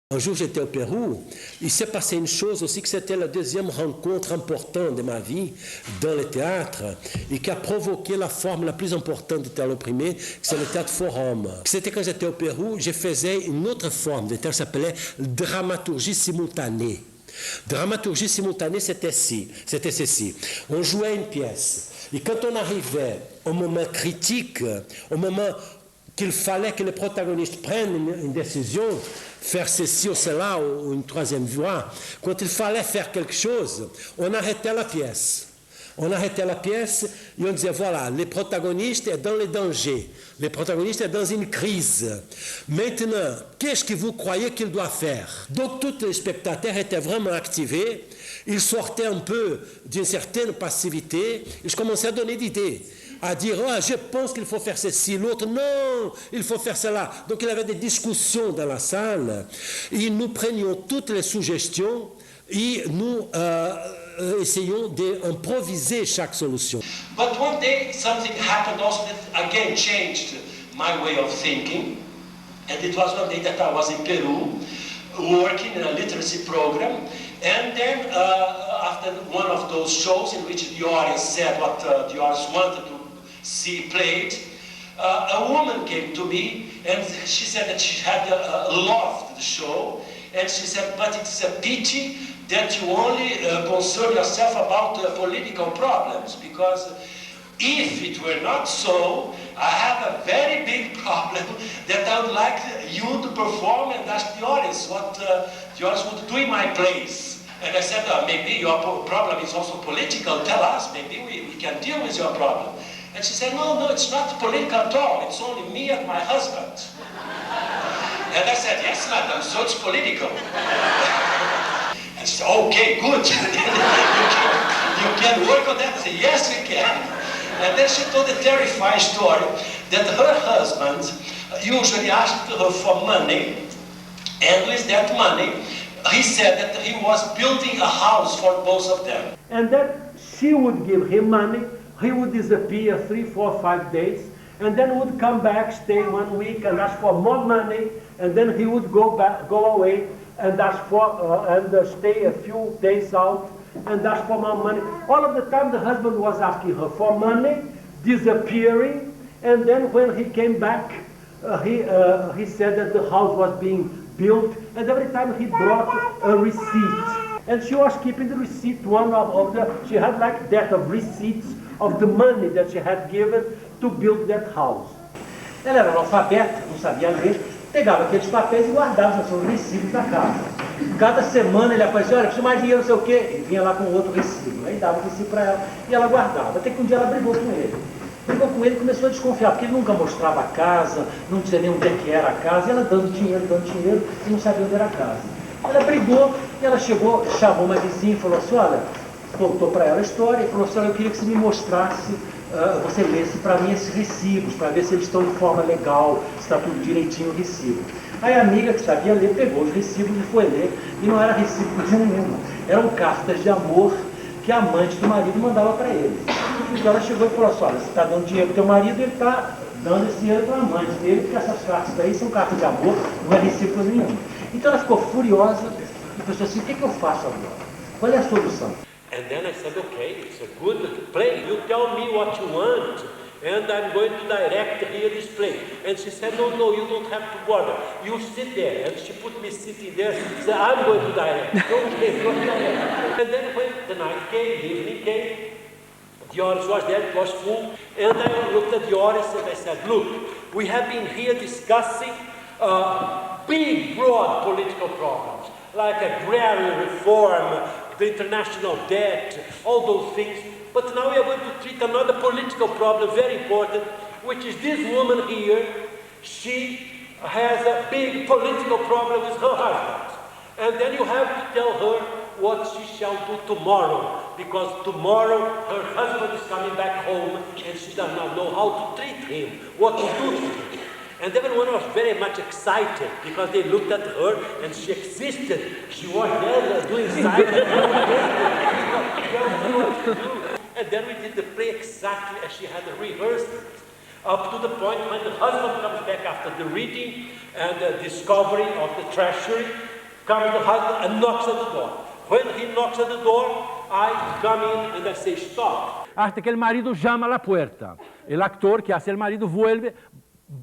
Un jour, j'étais au Pérou. Il s'est passé une chose aussi, que c'était la deuxième rencontre importante de ma vie dans le théâtre et qui a provoqué la forme la plus importante du théâtre opprimé, c'est le Teatro Fórum. C'était quand j'étais au Pérou, je faisais une autre forme de théâtre qui s'appelait dramaturgie simultanée. Dramaturgie simultanée, c'était ceci. On jouait une pièce. Et quand on arrivait au moment critique, au moment qu'il fallait que le protagoniste prenne une décision, faire ceci ou cela, ou une troisième voie, quand il fallait faire quelque chose, on arrêtait la pièce. On arrêtait la pièce et on disait, voilà, le protagoniste est dans le danger, le protagoniste est dans une crise. Maintenant, qu'est-ce que vous croyez qu'il doit faire? Donc, tous les spectateurs étaient vraiment activés, ils sortaient un peu d'une certaine passivité, ils commençaient à donner d'idées, à dire, oh, je pense qu'il faut faire ceci, l'autre, non, il faut faire cela. Donc, il y avait des discussions dans la salle, et nous prenions toutes les suggestions, et nous essayons d'improviser chaque solution. But one day something happened also that again changed my way of thinking, and it was one day that I was in Peru working in a literacy program, and then after one of those shows in which the audience said what the audience wanted to see played, a woman came to me and she said that she had loved the show, and she said, but it's a pity that you only concern yourself about political problems, because if it were not so, I have a very big problem that I would like you to perform and ask the audience what the audience would do in my place. And I said, maybe your problem is also political, tell us, maybe we can deal with your problem. And she said, no, it's not political at all, it's only me and my husband. And I said, yes, madam, so it's political. And she said, okay, good. you can work on that. I said, yes, we can. And then she told a terrifying story that her husband usually asked her for money, and with that money, he said that he was building a house for both of them. And then she would give him money, he would disappear 3, 4, 5 days, and then would come back, stay 1 week, and ask for more money, and then he would go away and ask for and stay a few days out and ask for more money. All of the time the husband was asking her for money, disappearing, and then when he came back, he said that the house was being built, and every time he brought a receipt. And she was keeping the receipt, she had like that of receipts of the money that she had given to build that house. Ela era analfabeta, não sabia ler, pegava aqueles papéis e guardava os seus recibos na casa. Cada semana ele aparecia, olha, preciso mais dinheiro, não sei o quê, ele vinha lá com outro recibo, aí dava o recibo para ela e ela guardava. Até que um dia ela brigou com ele. Brigou com ele e começou a desconfiar, porque ele nunca mostrava a casa, não dizia nem onde é que era a casa, e ela dando dinheiro e não sabia onde era a casa. Ela brigou e ela chegou, chamou uma vizinha e falou assim, olha, contou para ela a história e falou assim, olha, eu queria que você me mostrasse, você lesse para mim esses recibos, para ver se eles estão de forma legal, se está tudo direitinho o recibo. Aí a amiga que sabia ler pegou os recibos e foi ler, e não era recibo nenhuma, eram cartas de amor que a amante do marido mandava para ele. Então ela chegou e falou assim, olha, você está dando dinheiro para o teu marido, ele está dando esse dinheiro para a amante dele, porque essas cartas aí são cartas de amor, não é recibo nenhum. Então ela ficou furiosa e pensou assim, o que eu faço agora? Qual é a solução? And then I said, okay, it's a good play. You tell me what you want, and I'm going to direct here this play. And she said, no, you don't have to bother. You sit there. And she put me sitting there. She said, I'm going to direct. Okay, go direct. And then when the night came, the evening came, the audience was there, it was full. And I looked at the audience and I said, look, we have been here discussing big, broad political problems, like agrarian reform, the international debt, all those things. But now we are going to treat another political problem, very important, which is this woman here. She has a big political problem with her husband. And then you have to tell her what she shall do tomorrow, because tomorrow her husband is coming back home and she does not know how to treat him, what to do to him. And everyone was very much excited because they looked at her and she existed. She was there doing silent. And then we did the play exactly as she had rehearsed it, up to the point when the husband comes back after the reading and the discovery of the treasury, comes the husband and knocks at the door. When he knocks at the door, I come in and I say, stop. Hasta que el marido llama a la puerta. El actor que hace el marido vuelve,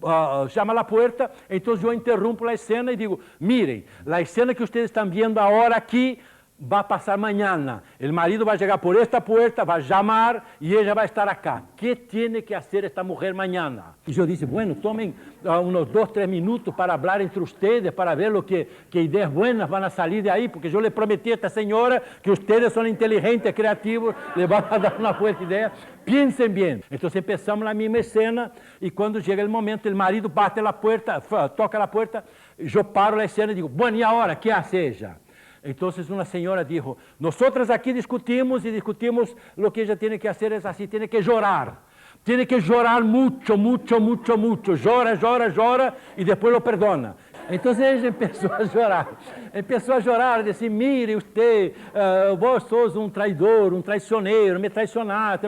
llama a la puerta, entonces yo interrumpo la escena y digo, miren, la escena que ustedes están viendo ahora aquí va a pasar mañana. El marido va a llegar por esta puerta, va a llamar y ella va a estar acá. ¿Qué tiene que hacer esta mujer mañana? Y yo dije, bueno, tomen unos 2, 3 minutos para hablar entre ustedes, para ver qué ideas buenas van a salir de ahí, porque yo le prometí a esta señora que ustedes son inteligentes, creativos, le van a dar una buena idea. Piensen bien. Entonces empezamos la misma escena y cuando llega el momento, el marido bate la puerta, toca la puerta, yo paro la escena y digo, bueno, ¿y ahora qué hace ella? Entonces una señora dijo, nosotras aquí discutimos y discutimos lo que ella tiene que hacer es así, tiene que llorar mucho, mucho, mucho, mucho, llora y después lo perdona. Entonces ella empezó a llorar, decir, mire usted, vos sos un traidor, un traicionero, me traicionaste,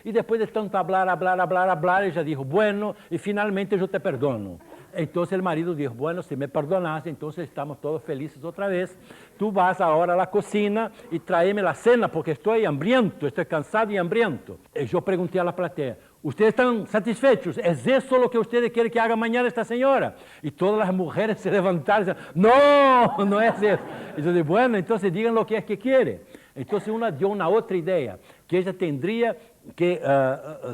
y después de tanto hablar, ella dijo, bueno, y finalmente yo te perdono. Entonces el marido dijo, bueno, si me perdonaste, entonces estamos todos felices otra vez. Tú vas ahora a la cocina y tráeme la cena porque estoy hambriento, estoy cansado y hambriento. Y yo pregunté a la platea, ¿ustedes están satisfechos? ¿Es eso lo que ustedes quieren que haga mañana esta señora? Y todas las mujeres se levantaron y dijeron, no es eso. Y yo dije, bueno, entonces digan lo que es que quiere. Entonces una dio una otra idea, que ella tendría que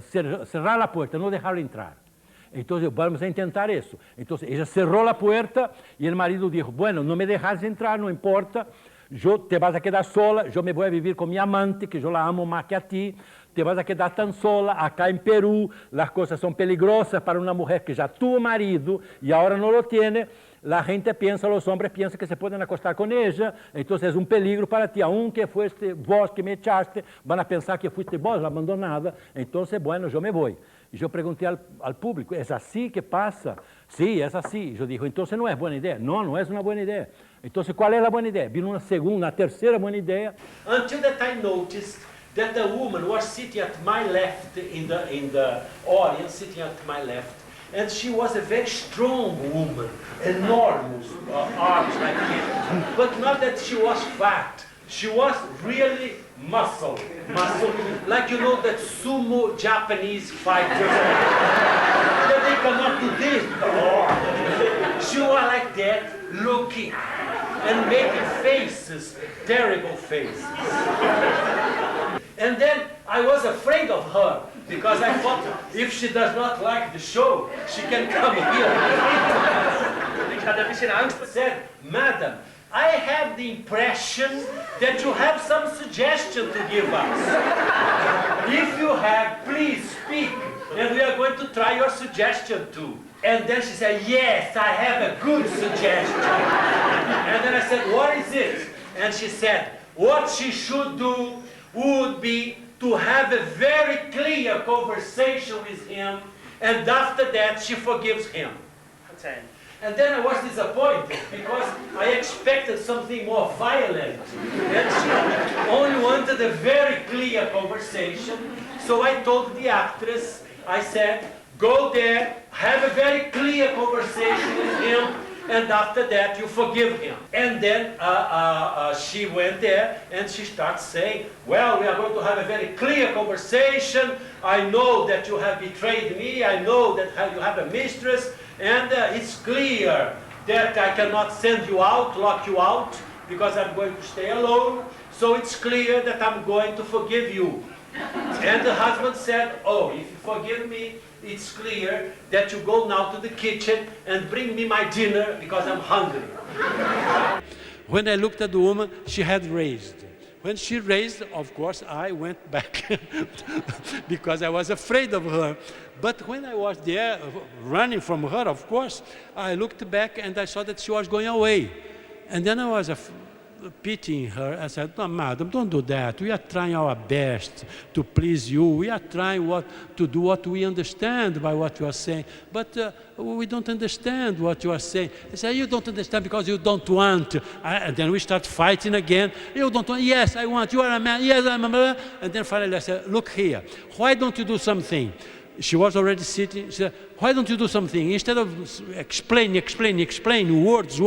cerrar la puerta, no dejarlo entrar. Entonces vamos a intentar eso. Entonces ella cerró la puerta y el marido dijo, bueno, no me dejas entrar, no importa, yo te vas a quedar sola, yo me voy a vivir con mi amante, que yo la amo más que a ti, te vas a quedar tan sola, acá en Perú las cosas son peligrosas para una mujer que ya tuvo marido y ahora no lo tiene. La gente piensa, los hombres piensan que se pueden acostar con ella, entonces es un peligro para ti, aunque fuiste vos que me echaste, van a pensar que fuiste vos la abandonada, entonces, bueno, yo me voy. Y yo pregunté al público, ¿es así que pasa? Sí, es así. Yo dije, entonces no es buena idea. No es una buena idea. Entonces, ¿cuál es la buena idea? Vino una segunda, una tercera buena idea. Until that I noticed that the woman was sitting at my left in the audience, sitting at my left. And she was a very strong woman, enormous arms like this. But not that she was fat. She was really muscle, like you know that sumo Japanese fighters, that they cannot do this. She was like that, looking and making faces, terrible faces. And then I was afraid of her, because I thought if she does not like the show, she can come here. I said, Madam, I have the impression that you have some suggestion to give us. If you have, please speak, and we are going to try your suggestion too. And then she said, yes, I have a good suggestion. And then I said, what is it? And she said, what she should do would be to have a very clear conversation with him, and after that she forgives him. And then I was disappointed because I expected something more violent. And she only wanted a very clear conversation. So I told the actress, I said, go there, have a very clear conversation with him, and after that you forgive him. And then she went there and she starts saying, well, we are going to have a very clear conversation. I know that you have betrayed me. I know that you have a mistress. And it's clear that I cannot send you out, lock you out, because I'm going to stay alone. So it's clear that I'm going to forgive you. And the husband said, oh, if you forgive me, it's clear that you go now to the kitchen and bring me my dinner because I'm hungry. When I looked at the woman, she had raised. When she raised, of course, I went back because I was afraid of her. But when I was there, running from her, of course, I looked back and I saw that she was going away. And then I was pitying her. I said, no, madam, don't do that. We are trying our best to please you. We are trying to do what we understand by what you are saying. But we don't understand what you are saying. I said, you don't understand because you don't want. And then we start fighting again. You don't want. Yes, I want. You are a man. Yes, I'm a man. And then finally I said, look here. Why don't you do something? she was already sitting. She said, why don't you do something? Instead of explain, words,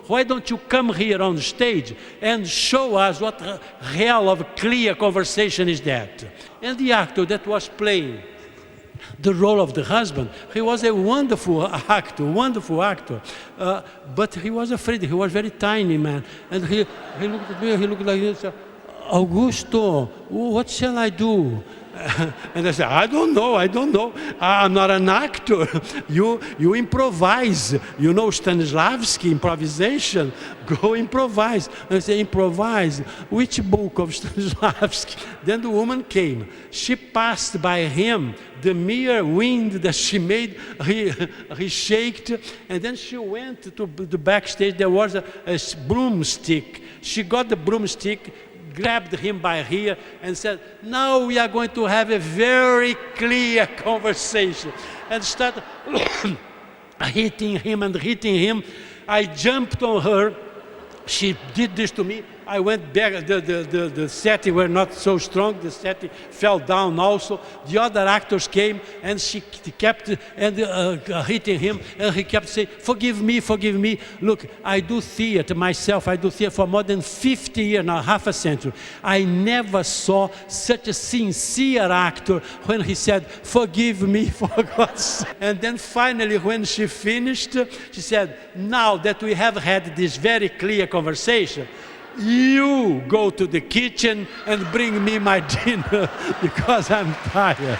why don't you come here on stage and show us what hell of clear conversation is that? And the actor that was playing the role of the husband, he was a wonderful actor, but he was afraid. He was very tiny man, and he looked at me, he looked like this, Augusto, what shall I do? And I said, I don't know. I'm not an actor. You improvise. You know Stanislavski, improvisation. Go improvise. And I said, improvise? Which book of Stanislavski? Then the woman came. She passed by him. The mere wind that she made, he shaked. And then she went to the backstage. There was a broomstick. She got the broomstick, grabbed him by here and said, now we are going to have a very clear conversation. And started hitting him. I jumped on her. She did this to me. I went back, the setting were not so strong, the setting fell down also. The other actors came and she kept hitting him, and he kept saying, forgive me. Look, I do theater myself, for more than 50 years now, half a century. I never saw such a sincere actor when he said, forgive me, for God's sake. And then finally when she finished, she said, now that we have had this very clear conversation, you go to the kitchen and bring me my dinner because I'm tired.